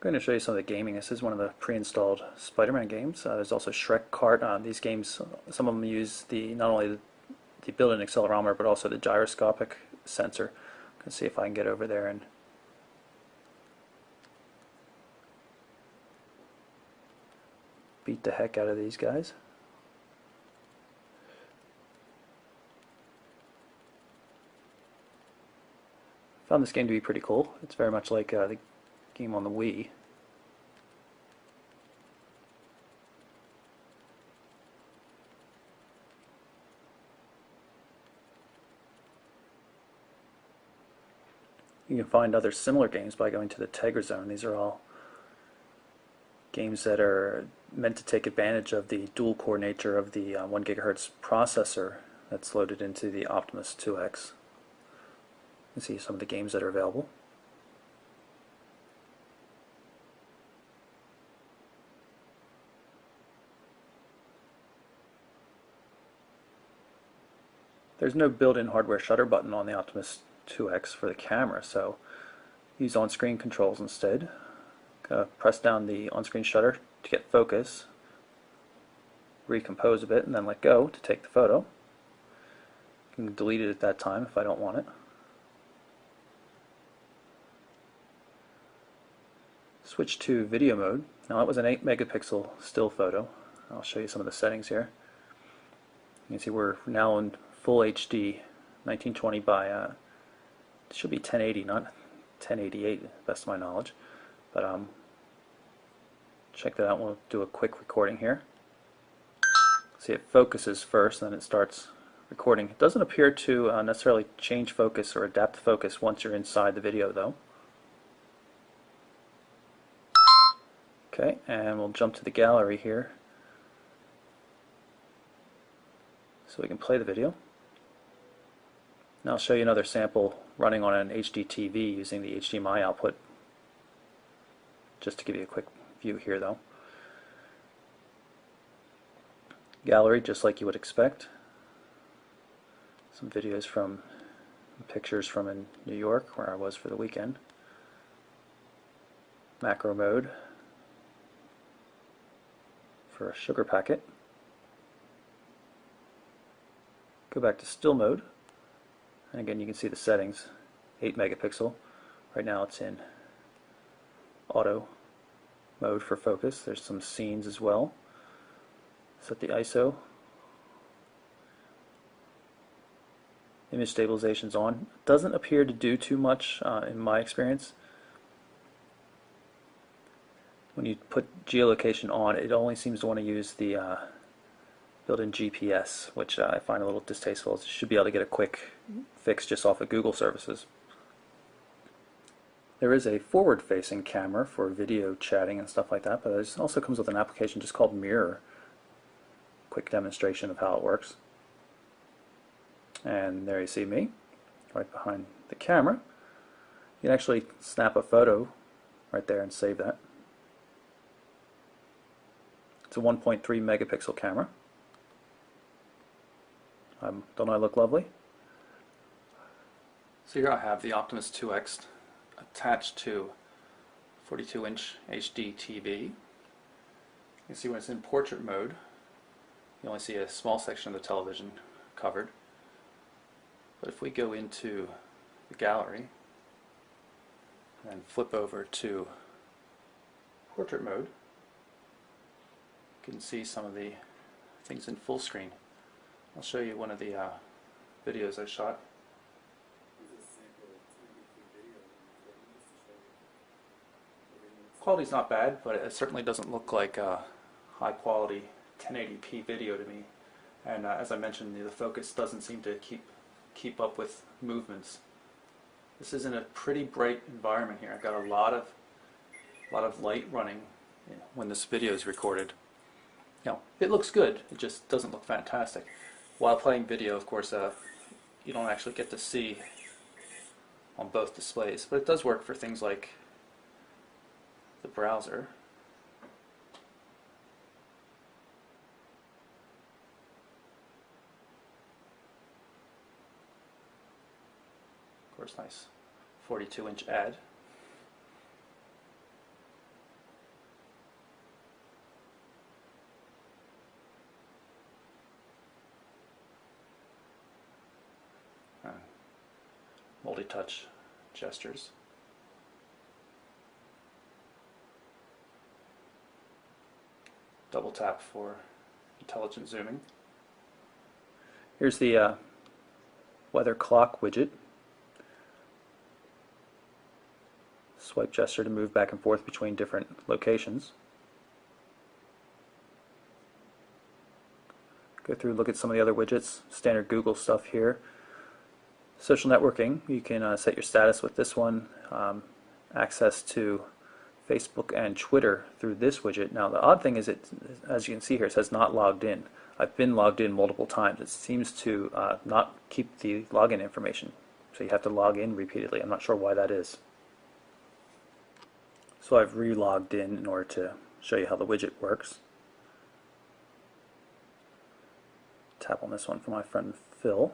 I'm going to show you some of the gaming. This is one of the pre-installed Spider-Man games. There's also Shrek Kart. These games, some of them use not only the built-in accelerometer, but also the gyroscopic sensor. Let's see if I can get over there and beat the heck out of these guys. Found this game to be pretty cool. It's very much like the game on the Wii. You can find other similar games by going to the Tegra Zone. These are all games that are meant to take advantage of the dual core nature of the 1 gigahertz processor that's loaded into the Optimus 2X. You can see some of the games that are available. There's no built-in hardware shutter button on the Optimus 2X for the camera, so use on-screen controls instead. Press down the on-screen shutter to get focus, recompose a bit, and then let go to take the photo. You can delete it at that time if I don't want it. Switch to video mode. Now that was an 8 megapixel still photo. I'll show you some of the settings here. You can see we're now in full HD, 1920 by it should be 1080, not 1088, to the best of my knowledge. But check that out. We'll do a quick recording here. See, it focuses first, then it starts recording. It doesn't appear to necessarily change focus or adapt the focus once you're inside the video, though. Okay, and we'll jump to the gallery here so we can play the video. Now I'll show you another sample running on an HD TV using the HDMI output, just to give you a quick view here though. Gallery, just like you would expect. Some videos from pictures from in New York where I was for the weekend. Macro mode for a sugar packet. Go back to still mode, and again you can see the settings. 8 megapixel. Right now it's in auto mode for focus. There's some scenes as well. Set the ISO. Image stabilization's on. Doesn't appear to do too much in my experience. When you put geolocation on, it only seems to want to use the built-in GPS, which I find a little distasteful. You should be able to get a quick fix just off of Google services. There is a forward-facing camera for video chatting and stuff like that, but it also comes with an application just called Mirror. Quick demonstration of how it works. And there you see me, right behind the camera. You can actually snap a photo right there and save that. It's a 1.3 megapixel camera. Don't I look lovely? So here I have the Optimus 2X attached to 42-inch HD TV. You can see when it's in portrait mode, you only see a small section of the television covered. But if we go into the gallery and flip over to portrait mode, you can see some of the things in full screen. I'll show you one of the videos I shot. Quality's not bad, but it certainly doesn't look like a high quality 1080p video to me. And as I mentioned, the focus doesn't seem to keep up with movements. This is in a pretty bright environment here. I've got a lot of light running when this video is recorded. Now, it looks good, it just doesn't look fantastic. While playing video, of course, you don't actually get to see on both displays, but it does work for things like the browser. Of course, nice 42-inch ad. multi-touch gestures. Double tap for intelligent zooming. Here's the weather clock widget. Swipe gesture to move back and forth between different locations. Go through, look at some of the other widgets, standard Google stuff here. Social networking, you can set your status with this one, access to Facebook and Twitter through this widget. Now the odd thing is, as you can see here, it says not logged in. I've been logged in multiple times. It seems to not keep the login information, so you have to log in repeatedly. I'm not sure why that is. So I've re-logged in order to show you how the widget works. Tap on this one for my friend Phil.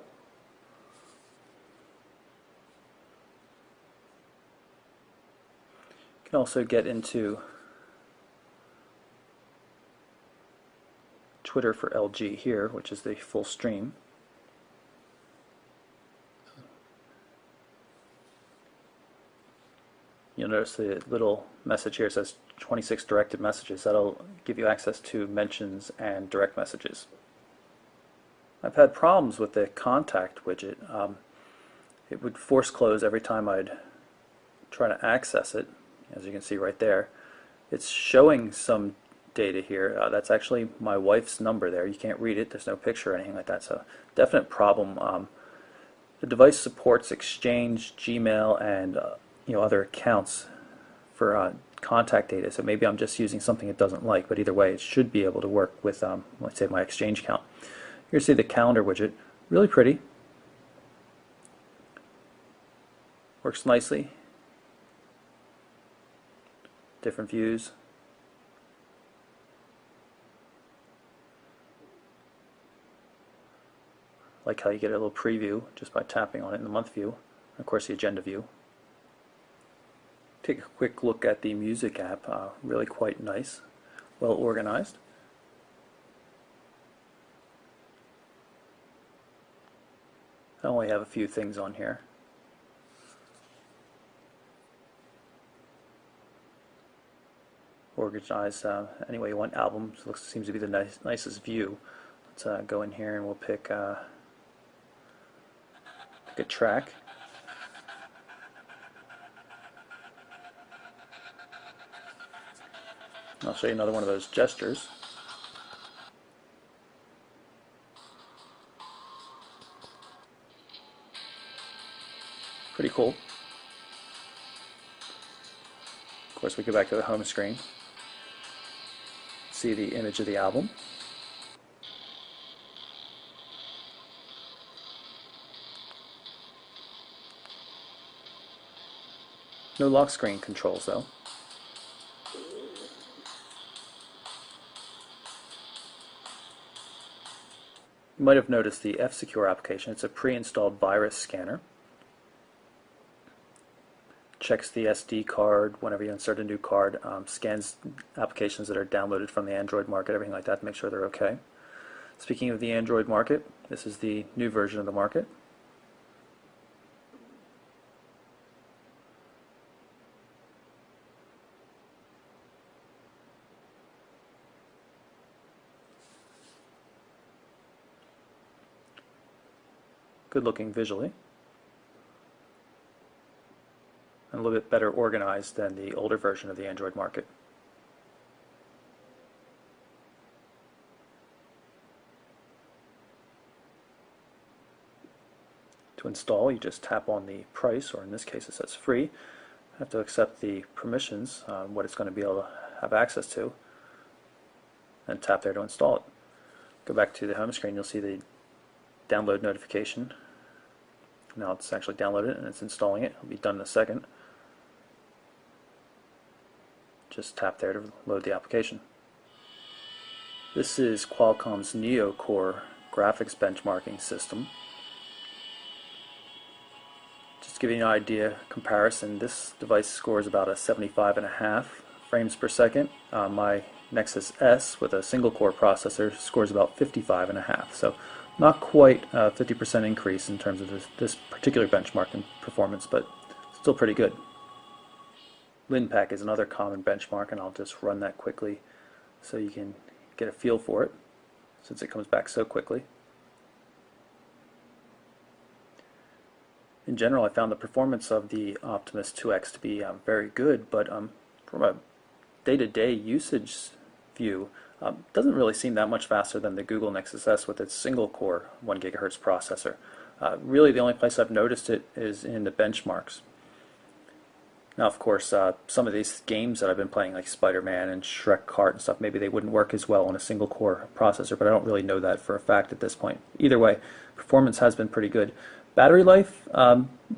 You can also get into Twitter for LG here, which is the full stream. You'll notice the little message here says 26 directed messages. That'll give you access to mentions and direct messages. I've had problems with the contact widget. It would force close every time I'd try to access it. As you can see right there, it's showing some data here. That's actually my wife's number there. You can't read it. There's no picture or anything like that. So definite problem. The device supports Exchange, Gmail, and other accounts for contact data. So maybe I'm just using something it doesn't like. But either way, it should be able to work with, let's say, my Exchange account. Here you see the calendar widget. Really pretty. Works nicely. Different views. Like how you get a little preview just by tapping on it in the month view. And of course the agenda view. Take a quick look at the music app. Really quite nice. Well organized. I only have a few things on here. Organized any way you want. Albums seems to be the nicest view. Let's go in here and we'll pick a track. I'll show you another one of those gestures. Pretty cool. Of course, we go back to the home screen. See the image of the album. No lock screen controls though. You might have noticed the F-Secure application. It's a pre-installed virus scanner. Checks the SD card whenever you insert a new card, scans applications that are downloaded from the Android market, everything like that, to make sure they're okay. Speaking of the Android market, this is the new version of the market. Good looking visually. And a little bit better organized than the older version of the Android market. To install, you just tap on the price, or in this case it says free. You have to accept the permissions, what it's going to be able to have access to, and tap there to install it. Go back to the home screen, you'll see the download notification. Now it's actually downloaded and it's installing it. It'll be done in a second. Just tap there to load the application. This is Qualcomm's NeoCore graphics benchmarking system. Just to give you an idea, comparison, this device scores about a 75.5 frames per second. My Nexus S with a single core processor scores about 55.5. So Not quite a 50% increase in terms of this particular benchmark in performance, but still pretty good. LinPack is another common benchmark, and I'll just run that quickly so you can get a feel for it, since it comes back so quickly. In general, I found the performance of the Optimus 2X to be very good, but from a day-to-day usage view, doesn't really seem that much faster than the Google Nexus S with its single-core 1 GHz processor. Really, the only place I've noticed it is in the benchmarks. Now, of course, some of these games that I've been playing, like Spider-Man and Shrek Kart and stuff, maybe they wouldn't work as well on a single-core processor, but I don't really know that for a fact at this point. Either way, performance has been pretty good. Battery life,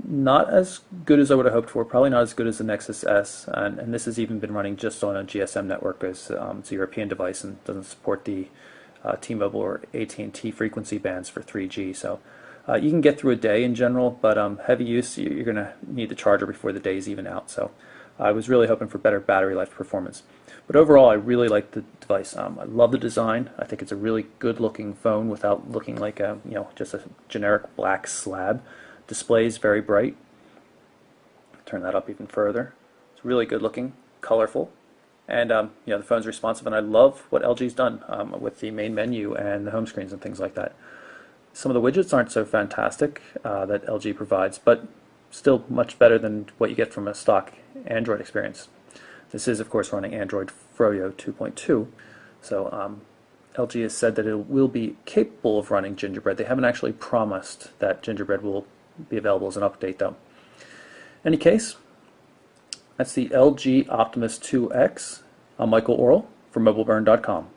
not as good as I would have hoped for, probably not as good as the Nexus S, and this has even been running just on a GSM network, as it's a European device and doesn't support the T-Mobile or AT&T frequency bands for 3G, so you can get through a day in general, but heavy use, you're going to need the charger before the day's even out, so I was really hoping for better battery life performance. But overall, I really like the device. I love the design. I think it's a really good-looking phone without looking like a, just a generic black slab. Display is very bright. Turn that up even further. It's really good-looking, colorful, and the phone's responsive. And I love what LG's done with the main menu and the home screens and things like that. Some of the widgets aren't so fantastic that LG provides, but still much better than what you get from a stock Android experience. This is, of course, running Android Froyo 2.2, so LG has said that it will be capable of running Gingerbread. They haven't actually promised that Gingerbread will be available as an update, though. In any case, that's the LG Optimus 2X. I'm Michael Orrell for MobileBurn.com.